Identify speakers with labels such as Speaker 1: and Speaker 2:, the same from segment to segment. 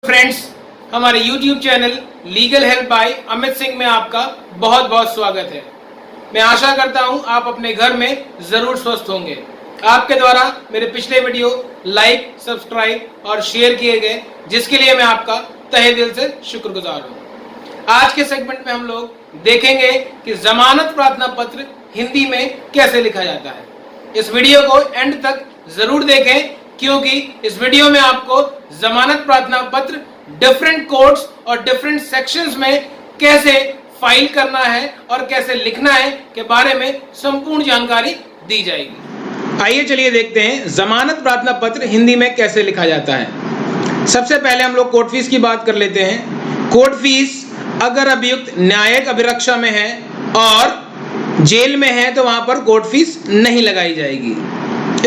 Speaker 1: Friends, हमारे YouTube channel legal help by Amit Singh में आपका बहुत बहुत स्वागत है। मैं आशा करता हूं आप अपने घर में जरूर स्वस्थ होंगे। आपके द्वारा मेरे पिछले वीडियो लाइक, सब्सक्राइब और शेयर किए गए, जिसके लिए मैं आपका तहे दिल से शुक्रगुजार हूं। आज के सेगमेंट में हम लोग देखेंगे कि जमानत प्रार्थना पत्र हिंदी में कैसे लिखा जाता है। इस वीडियो को एंड तक जरूर देखें, क्योंकि इस वीडियो में आपको जमानत प्रार्थना पत्र डिफरेंट कोर्ट्स और डिफरेंट सेक्शंस में कैसे फाइल करना है और कैसे लिखना है के बारे में संपूर्ण जानकारी दी जाएगी। आइए चलिए देखते हैं जमानत प्रार्थना पत्र हिंदी में कैसे लिखा जाता है। सबसे पहले हम लोग कोर्ट फीस की बात कर लेते हैं। कोर्ट फीस अगर अभियुक्त न्यायिक अभिरक्षा में है और जेल में है तो वहां पर कोर्ट फीस नहीं लगाई जाएगी।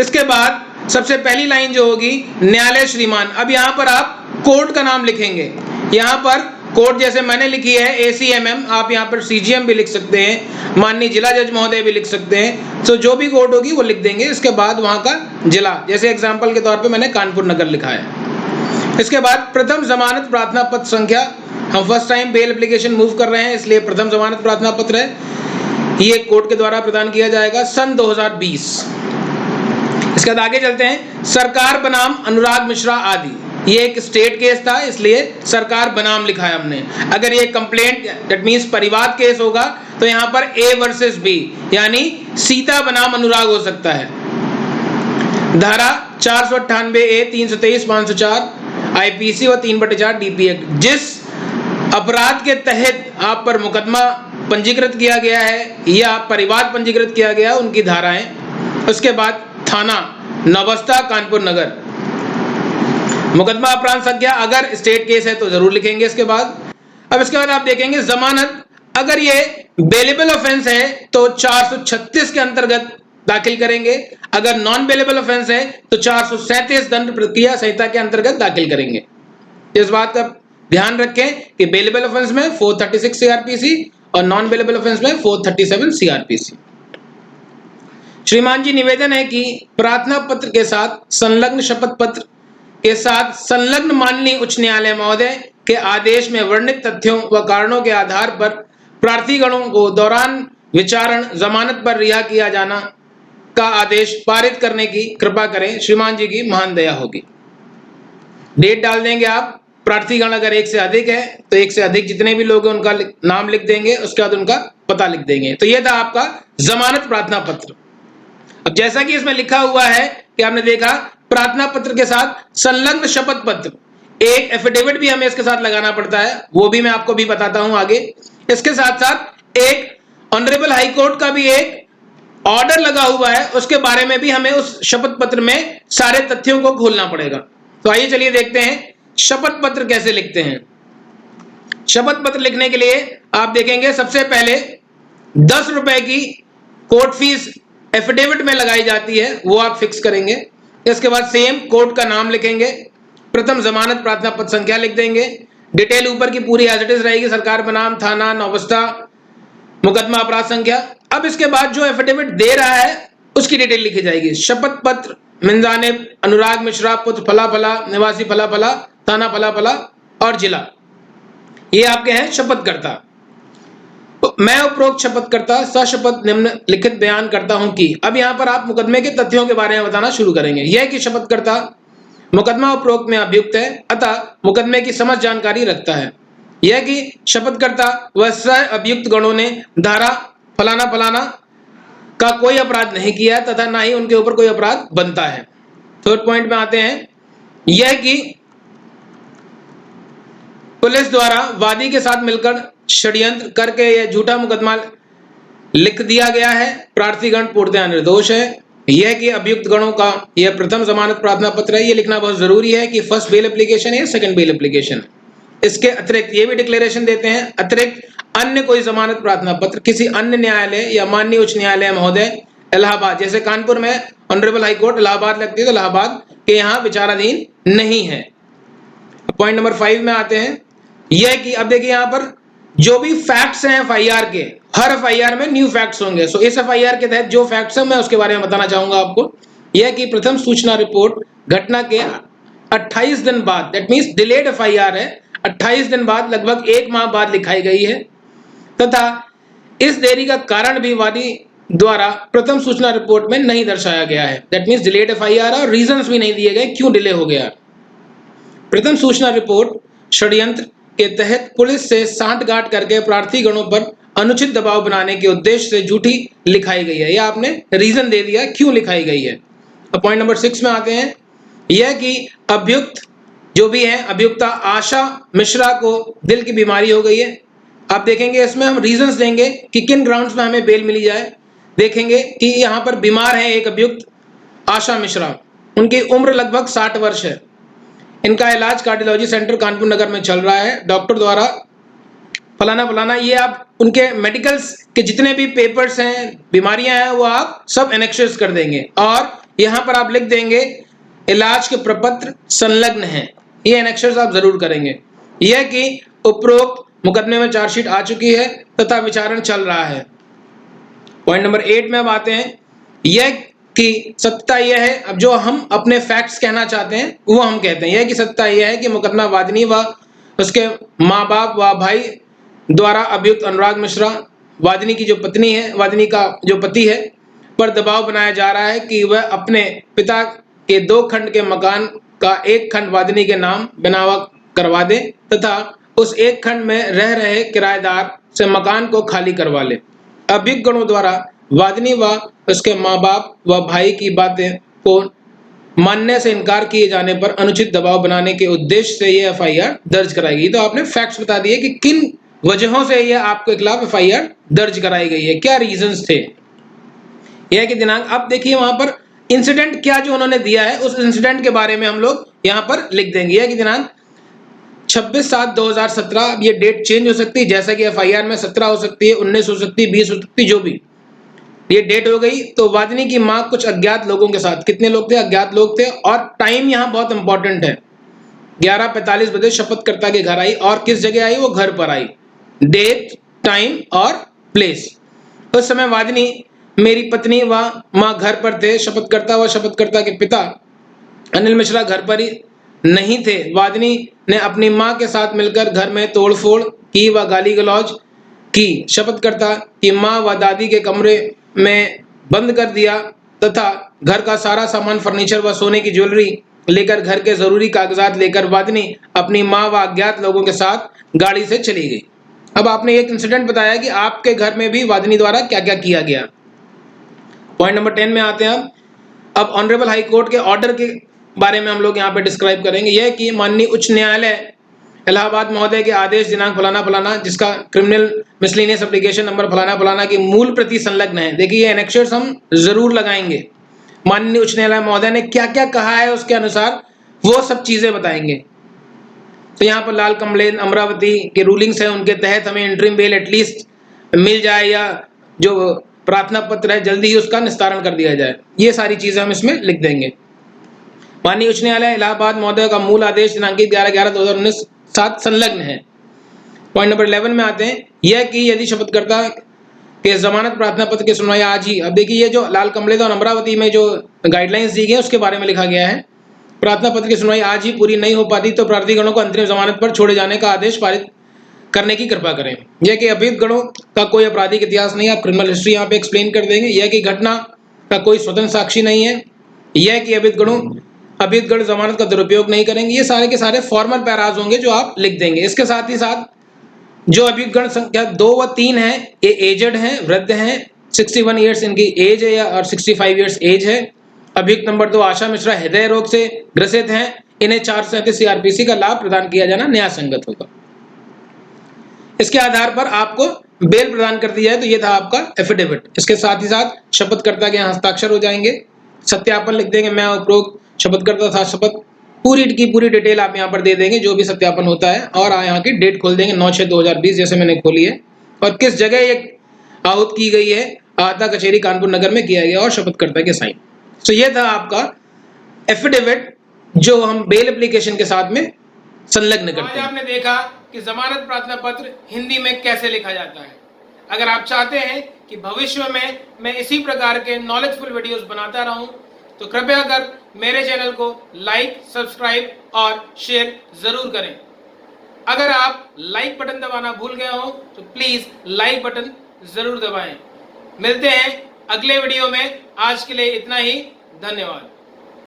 Speaker 1: इसके बाद सबसे पहली लाइन जो होगी, न्यायालय श्रीमान। अब यहाँ पर आप कोर्ट का नाम लिखेंगे। यहाँ पर कोर्ट जैसे मैंने लिखी है ACMM, आप यहाँ पर CGM भी लिख सकते हैं, माननीय जिला जज महोदय भी लिख सकते हैं। तो जो भी कोर्ट होगी वो लिख देंगे। इसके बाद वहाँ का जिला, जैसे एग्जाम्पल के तौर पे मैंने कानपुर नगर लिखा है। इसके बाद प्रथम जमानत प्रार्थना पत्र संख्या, हम first time bail application move कर रहे हैं, इसलिए प्रथम जमानत प्रार्थना पत्र है, ये कोर्ट के द्वारा प्रदान किया जाएगा सन 2020। इसके बाद आगे चलते हैं। सरकार बनाम अनुराग मिश्रा आदि, ये एक स्टेट केस था, इसलिए सरकार बनाम लिखा है हमने। अगर ये कंप्लेंट दैट मींस परिवाद केस होगा तो यहाँ पर A वर्सेस B, यानी सीता बनाम अनुराग हो सकता है। धारा 498A, 323, 504 IPC और 3/4 DP एक्ट, जिस अपराध के तहत आप पर मुकदमा पंजीकृत किया गया है या परिवाद पंजीकृत किया गया है, उनकी धाराएं। उसके बाद थाना नवस्था कानपुर नगर, मुकदमा अपराध संख्या, अगर स्टेट केस है तो जरूर लिखेंगे। इसके बाद आप देखेंगे जमानत, अगर ये बेलेबल ऑफेंस है तो 436 के अंतर्गत दाखिल करेंगे, अगर नॉन बेलेबल ऑफेंस है तो 437 दंड प्रक्रिया संहिता के अंतर्गत दाखिल करेंगे। इस बात का ध्यान रखें कि बेलेबल ऑफेंस में 436 CRPC और नॉन बेलेबल ऑफेंस में 437 CRPC। श्रीमान जी, निवेदन है कि प्रार्थना पत्र के साथ संलग्न शपथ पत्र के साथ संलग्न माननीय उच्च न्यायालय महोदय के आदेश में वर्णित तथ्यों व कारणों के आधार पर प्रार्थीगणों को दौरान विचारण जमानत पर रिहा किया जाना का आदेश पारित करने की कृपा करें। श्रीमान जी की महान दया होगी। डेट डाल देंगे आप। प्रार्थीगण अगर एक से अधिक है तो एक से अधिक जितने भी लोग हैं उनका नाम लिख देंगे, उसके बाद उनका पता लिख देंगे। तो यह था आपका जमानत प्रार्थना पत्र। अब जैसा कि इसमें लिखा हुआ है कि आपने देखा प्रार्थना पत्र के साथ संलग्न शपथ पत्र, एक एफिडेविट भी हमें इसके साथ लगाना पड़ता है, वो भी मैं आपको भी बताता हूं आगे। इसके साथ साथ एक ऑनरेबल हाई कोर्ट का भी एक ऑर्डर लगा हुआ है, उसके बारे में भी हमें उस शपथ पत्र में सारे तथ्यों को खोलना पड़ेगा। तो आइए चलिए देखते हैं शपथ पत्र कैसे लिखते हैं। शपथ पत्र लिखने के लिए आप देखेंगे सबसे पहले 10 रुपए की कोर्ट फीस एफिडेविट में लगाई जाती है, वो आप फिक्स करेंगे। इसके बाद सेम कोर्ट का नाम लिखेंगे, प्रथम जमानत प्रार्थना पत्र संख्या लिख देंगे, डिटेल ऊपर की पूरी एज इट इज रहेगी, सरकार बनाम, थाना नवस्था, मुकदमा अपराध संख्या। अब इसके बाद जो एफिडेविट दे रहा है उसकी डिटेल लिखी जाएगी। शपथ पत्र मिंजानिब अनुराग मिश्रा पुत्र फला फला, निवासी फला फला, थाना फला फला और जिला, ये आपके हैं शपथकर्ता। मैं उपरोक्त शपथकर्ता सशपथ निम्नलिखित बयान करता हूं कि, अब यहां पर आप मुकदमे के तथ्यों के बारे में बताना शुरू करेंगे। यह कि शपथकर्ता मुकदमा उपरोक्त में अभियुक्त है, अतः मुकदमे की समस्त जानकारी रखता है। यह कि शपथकर्ता व सह अभियुक्त गणों ने धारा फलाना फलाना का कोई अपराध नहीं किया तथा ना ही उनके ऊपर कोई अपराध बनता है। थर्ड पॉइंट में आते हैं, यह कि पुलिस द्वारा वादी के साथ मिलकर षड्यंत्र करके यह झूठा मुकदमा लिख दिया गया है, प्रार्थीगण पूर्णतः निर्दोष है। यह कि अभियुक्त गणों का यह प्रथम जमानत प्रार्थना पत्र है, यह लिखना बहुत जरूरी है कि फर्स्ट बेल एप्लीकेशन है, सेकंड बेल एप्लीकेशन है। इसके अतिरिक्त ये भी डिक्लेरेशन देते हैं, अतिरिक्त अन्य कोई जमानत प्रार्थना पत्र किसी अन्य न्यायालय या माननीय उच्च न्यायालय महोदय इलाहाबाद, जैसे कानपुर में ऑनरेबल हाई कोर्ट इलाहाबाद लगती है तो इलाहाबाद के यहाँ विचाराधीन नहीं है। पॉइंट नंबर 5 में आते हैं, यह कि अब देखिए यहाँ पर जो भी फैक्ट्स हैं FIR के, हर FIR में न्यू फैक्ट्स होंगे। सो इस FIR के तहत जो फैक्ट्स हैं मैं उसके बारे में बताना चाहूंगा आपको। यह कि प्रथम सूचना रिपोर्ट घटना के 28 दिन बाद, दैट मीन्स डिलेड एफआईआर है, 28 दिन बाद लगभग 1 माह बाद लिखाई गई है तथा इस देरी का कारण भी वादी द्वारा प्रथम सूचना रिपोर्ट में नहीं दर्शाया गया है। दैट मीन्स डिलेड एफआईआर और रीजंस भी नहीं दिए गए क्यों डिले हो गया। प्रथम सूचना रिपोर्ट षड्यंत्र के तहत पुलिस से सांठगांठ करके प्रार्थी गणों पर अनुचित दबाव बनाने के उद्देश्य से झूठी लिखाई गई है। यह आपने रीजन दे दिया क्यों लिखाई गई है। अब पॉइंट नंबर 6 में आते हैं, यह कि अभियुक्त जो भी है अभियुक्ता आशा मिश्रा को दिल की बीमारी हो गई है। आप देखेंगे इसमें हम रीजंस देंगे कि किन ग्राउंड्स में हमें बेल मिली जाए। देखेंगे कि यहाँ पर बीमार है एक अभियुक्त आशा मिश्रा, उनकी उम्र लगभग 60 वर्ष है। इनका इलाज कार्डियोलॉजी सेंटर कानपुर नगर में चल रहा है। डॉक्टर द्वारा फलाना फलाना, ये आप उनके मेडिकल्स के जितने भी पेपर्स हैं, बीमारियां हैं, वो आप सब एनेक्सेस कर देंगे और यहाँ पर आप लिख देंगे इलाज के प्रपत्र संलग्न हैं। ये एनेक्सेस आप जरूर करेंगे। यह कि उपरोक्त मुकदमे में चार्जशीट आ चुकी है तथा विचारण चल रहा है। पॉइंट नंबर 8 में अब आते हैं, यह कि सत्ता यह है, अब जो हम अपने फैक्ट्स कहना चाहते हैं वो हम कहते हैं। यह कि सत्ता यह है कि मुकदमा वादिनी व उसके माँ बाप व भाई द्वारा अभियुक्त अनुराग मिश्रा, वादिनी की जो पत्नी है, वादिनी का जो पति है, पर दबाव बनाया जा रहा है कि वह अपने पिता के 2 खंड के मकान का 1 खंड वादिनी के नाम बनावा करवा दे तथा उस 1 खंड में रह रहे किराएदार से मकान को खाली करवा ले। अभियुक्त गणों द्वारा वादिनी व उसके माँ बाप व भाई की बातें को मानने से इनकार किए जाने पर अनुचित दबाव बनाने के उद्देश्य से यह एफआईआर दर्ज कराई गई। तो आपने फैक्ट्स बता दिए कि किन वजहों से यह आपके खिलाफ एफआईआर दर्ज कराई गई है, क्या रीजंस थे। यह कि दिनांक, अब देखिए वहां पर इंसिडेंट क्या जो उन्होंने दिया है उस इंसिडेंट के बारे में हम लोग यहाँ पर लिख देंगे। यह कि दिनांक 26/7/2017, अब ये डेट चेंज हो सकती है, जैसा कि एफआईआर में 17 हो सकती है, 19 हो सकती है, 20 हो सकती है, जो भी ये डेट हो गई। तो वादिनी की मां कुछ अज्ञात लोगों के साथ, कितने लोग थे, अज्ञात लोग थे, और टाइम यहाँ बहुत इंपॉर्टेंट है, 11:45 बजे शपथकर्ता के घर आई और किस जगह आई, वो घर पर आई, डेट, टाइम और प्लेस। उस समय वादिनी मेरी पत्नी व मां घर पर थे। शपथकर्ता व शपथकर्ता के पिता अनिल मिश्रा घर पर ही नहीं थे। वादिनी ने अपनी मां के साथ मिलकर घर में तोड़फोड़ की व गाली गलौज की। शपथकर्ता की मां व दादी के कमरे में बंद कर दिया तथा घर का सारा सामान, फर्नीचर व सोने की ज्वेलरी लेकर घर के जरूरी कागजात लेकर वादिनी अपनी मां व अज्ञात लोगों के साथ गाड़ी से चली गई। अब आपने एक इंसिडेंट बताया कि आपके घर में भी वादिनी द्वारा क्या क्या किया गया। पॉइंट नंबर 10 में आते हैं। अब ऑनरेबल हाई कोर्ट के ऑर्डर के बारे में हम लोग यहाँ पे डिस्क्राइब करेंगे। यह कि माननीय उच्च न्यायालय इलाहाबाद महोदय के आदेश दिनांक फलाना फलाना, जिसका क्रिमिनल मिसलिनियस एप्लीकेशन नंबर फलाना फलाना की मूल प्रति संलग्न है। देखिए ये एनेक्सेस हम जरूर लगाएंगे। माननीय उच्च न्यायालय महोदय ने क्या क्या कहा है उसके अनुसार वो सब चीजें बताएंगे। तो यहाँ पर लाल कमलेन अमरावती के रूलिंग्स है, उनके तहत हमें इंटरिम बेल एटलीस्ट मिल जाए या जो प्रार्थना पत्र है जल्दी ही उसका निस्तारण कर दिया जाए। ये सारी चीजें हम इसमें लिख देंगे। माननीय उच्च न्यायालय इलाहाबाद महोदय का मूल आदेश दिनांकित 11/11/2019 साथ संलग्न है। पॉइंट नंबर 11 में आते हैं। यह कि यदि शपथकर्ता के जमानत प्रार्थना पत्र की सुनवाई आज ही, अब देखिए ये जो लाल कमलेन और अमरावती में जो गाइडलाइंस दी गई है उसके बारे में लिखा गया है। प्रार्थना पत्र की सुनवाई आज ही पूरी नहीं हो पाती तो प्रार्थीगणों को अंतरिम जमानत पर छोड़े जाने का आदेश पारित करने की कृपा करें। यह कि अभियुक्त गणों का कोई आपराधिक इतिहास नहीं, आप क्रिमिनल हिस्ट्री यहाँ पे एक्सप्लेन कर देंगे। यह कि घटना का कोई स्वतंत्र साक्षी नहीं है। यह कि अभियुक्त गण जमानत का दुरुपयोग नहीं करेंगे। ये सारे के सारे फॉर्मल पैराज होंगे जो आप लिख देंगे। इसके साथ ही साथ जो अभियुक्त गण संख्या 2 व 3 है, ये एजेड हैं, वृद्ध हैं, 61 ईयर्स इनकी एज है और 65 ईयर्स एज है। अभियुक्त नंबर 2 आशा मिश्रा हृदय रोग से ग्रसित हैं, इन्हें 437 सीआरपीसी का लाभ प्रदान किया जाना न्याय संगत होगा। इसके आधार पर आपको बेल प्रदान कर दी जाए। तो ये था आपका एफिडेविट। इसके साथ ही साथ शपथकर्ता के हस्ताक्षर हो जाएंगे, सत्यापन लिख देंगे, मैं उपरोक्त शपथकर्ता था शपथ, पूरी की पूरी डिटेल आप यहाँ पर दे देंगे जो भी सत्यापन होता है, और यहाँ की डेट खोल देंगे 9/6/2020 जैसे मैंने खोली है, और किस जगह ये आहूत की गई है, आहता कचेरी कानपुर नगर में किया गया, और शपथकर्ता के साइन। तो ये था आपका एफिडेविट जो हम बेल एप्लीकेशन के साथ में संलग्न करते हैं। आपने देखा कि जमानत प्रार्थना पत्र हिंदी में कैसे लिखा जाता है। अगर आप चाहते हैं कि भविष्य में मैं इसी प्रकार के नॉलेजफुल वीडियोस बनाता रहूं तो कृपया कर मेरे चैनल को लाइक, सब्सक्राइब और शेयर जरूर करें। अगर आप लाइक बटन दबाना भूल गए हो तो प्लीज लाइक बटन जरूर दबाएं। मिलते हैं अगले वीडियो में। आज के लिए इतना ही। धन्यवाद।